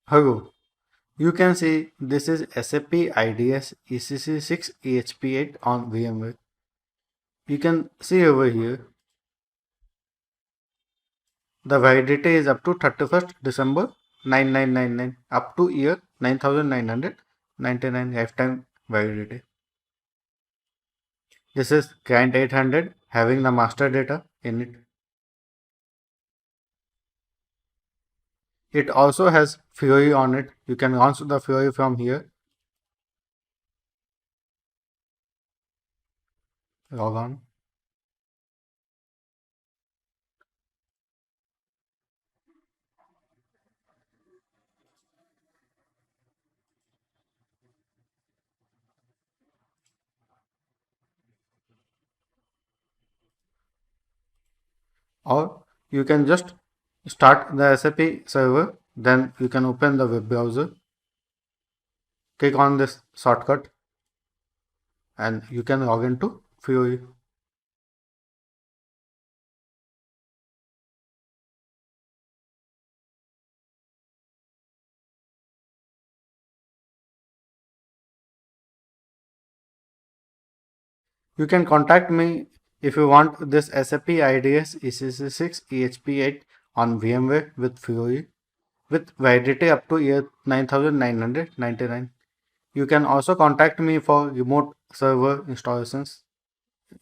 Hello, you can see this is SAP IDES ECC6 EHP8 on VMware. You can see over here the validity is up to 31st December 9999 up to year 9999 lifetime validity. This is client 800 having the master data in it. It also has Fiori on it. You can launch the Fiori from here. Log on. Or you can just start the SAP server, then you can open the web browser, click on this shortcut and you can log into Fiori. You can contact me if you want this SAP IDES ECC6 EHP8 on VMware with Fiori with validity up to year 9999. You can also contact me for remote server installations,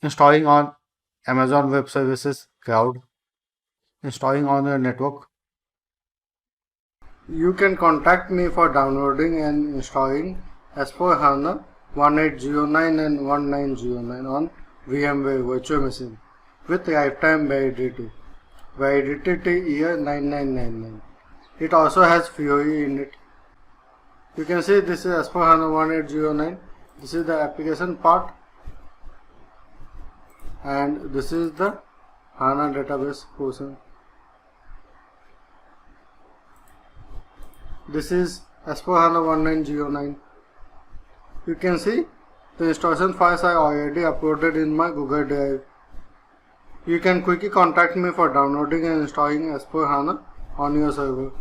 installing on Amazon Web Services Cloud, installing on your network. You can contact me for downloading and installing S4 HANA 1809 and 1909 on VMware virtual machine with lifetime validity year 9999. It also has Fiori in it. You can see this is S4 HANA 1809. This is the application part and this is the HANA database portion. This is S4 HANA 1909. You can see the installation files are already uploaded in my Google Drive. You can quickly contact me for downloading and installing S4 HANA on your server.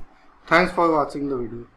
Thanks for watching the video.